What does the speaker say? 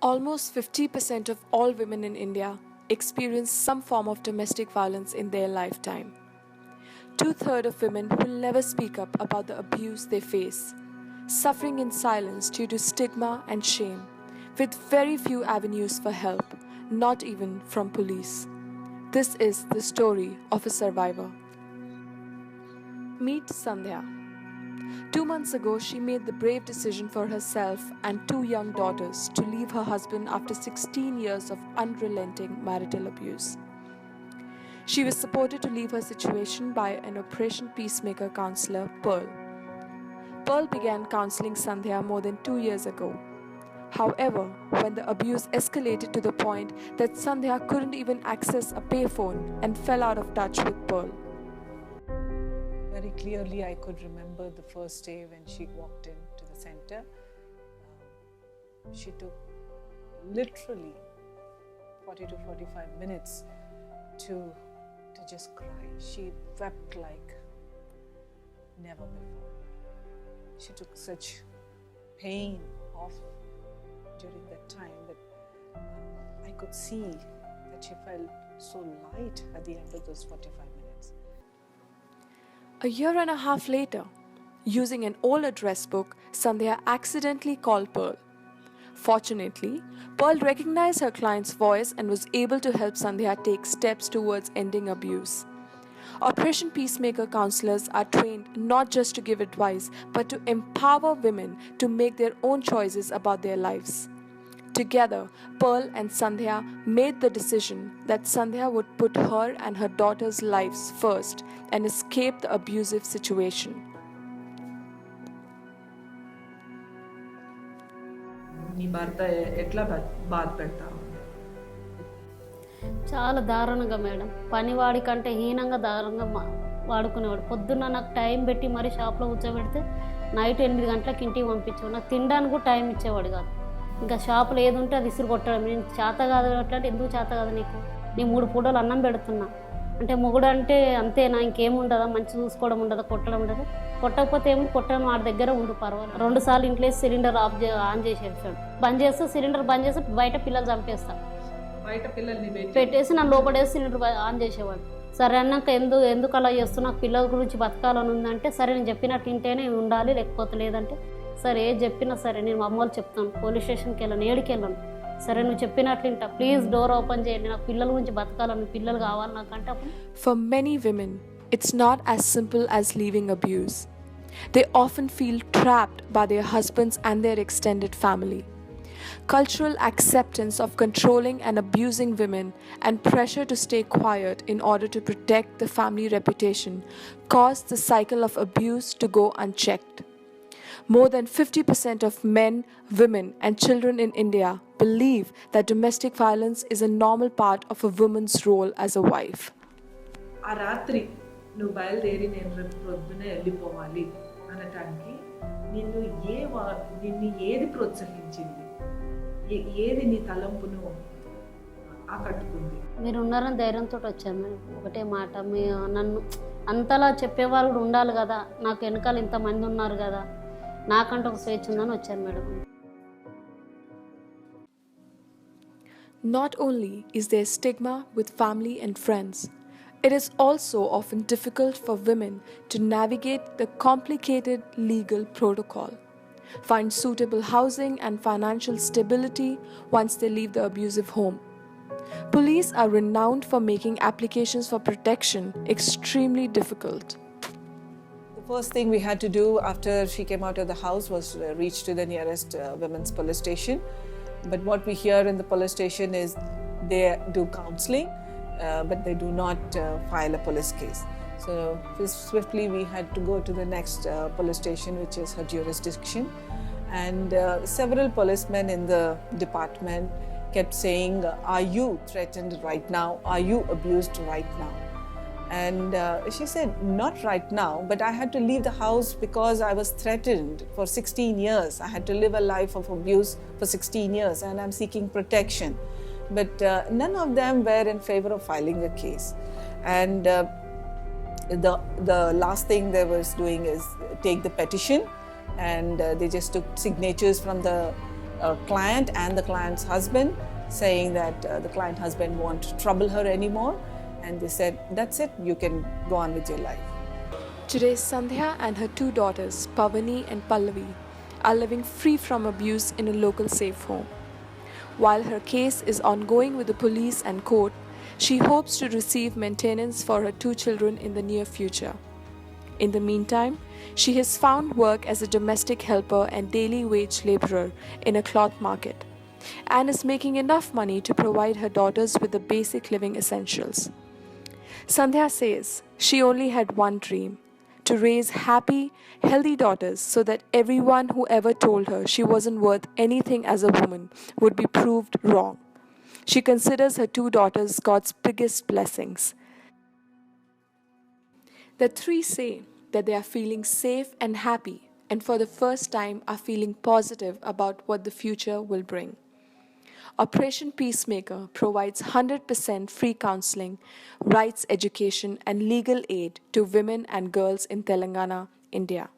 Almost 50% of all women in India experience some form of domestic violence in their lifetime. 2/3 of women will never speak up about the abuse they face, suffering in silence due to stigma and shame, with very few avenues for help, not even from police. This is the story of a survivor. Meet Sandhya. 2 months ago, she made the brave decision for herself and 2 young daughters to leave her husband after 16 years of unrelenting marital abuse. She was supported to leave her situation by an Operation PeaceMaker Counsellor, Pearl. Pearl began counselling Sandhya more than 2 years ago. However, when the abuse escalated to the point that Sandhya couldn't even access a payphone and fell out of touch with Pearl. Very clearly, I could remember the first day when she walked into the center. She took literally 40 to 45 minutes to just cry. She wept like never before. She took such pain off during that time that I could see that she felt so light at the end of those 45 minutes. A year and a half later, using an old address book, Sandhya accidentally called Pearl. Fortunately, Pearl recognized her client's voice and was able to help Sandhya take steps towards ending abuse. Operation Peacemaker counselors are trained not just to give advice, but to empower women to make their own choices about their lives. Together, Pearl and Sandhya made the decision that Sandhya would put her and her daughters' lives first and escape the abusive situation. నీ భర్త ఎట్లా బాధ పెడతావు? చాలా దారుణంగా madam. పనివాడి కంటే హీనంగా దారుణంగా వాడుకునేవాడు. పొద్దున్న నాకు టైం పెట్టి మరీ షాప్లో కూర్చోబెడితే నైట్ 8 గంటలకు ఇంటికి పంపించేవాడు. నాకు తినడానికి కూడా టైం ఇచ్చేవాడు కాదు. ఇంకా షాపులో ఏది ఉంటే అది ఇసురు కొట్టడం. నేను చేత కాదు అట్లాంటి ఎందుకు చేత కాదు నీకు, నీ 3 పూటలు అన్నం పెడుతున్నా అంటే మొగుడు అంటే అంతేనా, ఇంకేముండదా, మంచి చూసుకోవడం ఉండదా, కొట్టడం ఉండదు. కొట్టకపోతే ఏమి కొట్టడం వాడి దగ్గర ఉండు పర్వాలేదు. 2 సార్లు ఇంట్లో సిలిండర్ ఆన్ చేసేసాడు. బంద్ చేస్తే సిలిండర్ బంద్ చేస్తే బయట పిల్లలు చంపేస్తా, బయట పిల్లల్ని పెట్టేసి నన్ను లోపడేసి సిలిండర్ ఆన్ చేసేవాడు. సరే అన్నాక ఎందుకు అలా చేస్తున్నా, నాకు పిల్లల గురించి బతకాలని ఉందంటే సరే నేను చెప్పినట్టు ఇంటేనే ఉండాలి, లేకపోతే లేదంటే సరే ఏది చెప్పినా సరే నేను మా అమ్మ వాళ్ళు చెప్తాను, పోలీస్ స్టేషన్కి వెళ్ళాను, ఏడికి వెళ్ళాను, సరే నువ్వు చెప్పినట్లు ఇంటా, ప్లీజ్ డోర్ ఓపెన్ చేయండి, నాకు పిల్లల గురించి బతకాలని, పిల్లలు కావాలి నాకంటే అప్పుడు. For many women, it's not as simple as leaving abuse. They often feel trapped by their husbands and their extended family. Cultural acceptance of controlling and abusing women and pressure to stay quiet in order to protect the family reputation cause the cycle of abuse to go unchecked. More than 50% of men, women, and children in India believe that domestic violence is a normal part of a woman's role as a wife. ఆ రాత్రి నువ్వు బయలుదేరి నేను రేపు పొద్దునే వెళ్ళిపోవాలి అనటానికి నిన్ను ఏది ప్రోత్సహించింది, ఏది నీ తలంపును ఆకట్టుకుంది? మీరు ఉన్నారని ధైర్యంతో వచ్చాను మేడం. ఒకటే మాట, నన్ను అంతలా చెప్పేవాళ్ళు కూడా ఉండాలి కదా, నాకు వెనకాల ఇంతమంది ఉన్నారు కదా, నాకంటే ఒక స్వేచ్ఛ ఉందని వచ్చాను madam. Not only is there stigma with family and friends, it is also often difficult for women to navigate the complicated legal protocol, find suitable housing and financial stability once they leave the abusive home. Police are renowned for making applications for protection extremely difficult. The first thing we had to do after she came out of the house was reach to the nearest women's police station. But what we hear in the police station is they do counselling, but they do not file a police case. So swiftly we had to go to the next police station, which is her jurisdiction. And several policemen in the department kept saying, are you threatened right now? Are you abused right now? And she said, not right now, but I had to leave the house because I was threatened for 16 years. I had to live a life of abuse for 16 years and I'm seeking protection. But none of them were in favor of filing a case. And the last thing they was doing is take the petition, and they just took signatures from the client and the client's husband, saying that the client husband won't trouble her anymore. And they said, that's it, you can go on with your life. Today, Sandhya and her 2 daughters, Pavani and Pallavi, are living free from abuse in a local safe home. While her case is ongoing with the police and court, she hopes to receive maintenance for her 2 children in the near future. In the meantime, she has found work as a domestic helper and daily wage laborer in a cloth market, and is making enough money to provide her daughters with the basic living essentials. Sandhya says she only had one dream: to raise happy, healthy daughters so that everyone who ever told her she wasn't worth anything as a woman would be proved wrong. She considers her 2 daughters God's biggest blessings. The 3 say that they are feeling safe and happy, and for the first time are feeling positive about what the future will bring. Operation PeaceMaker provides 100% free counselling, rights education, and legal aid to women and girls in Telangana, India.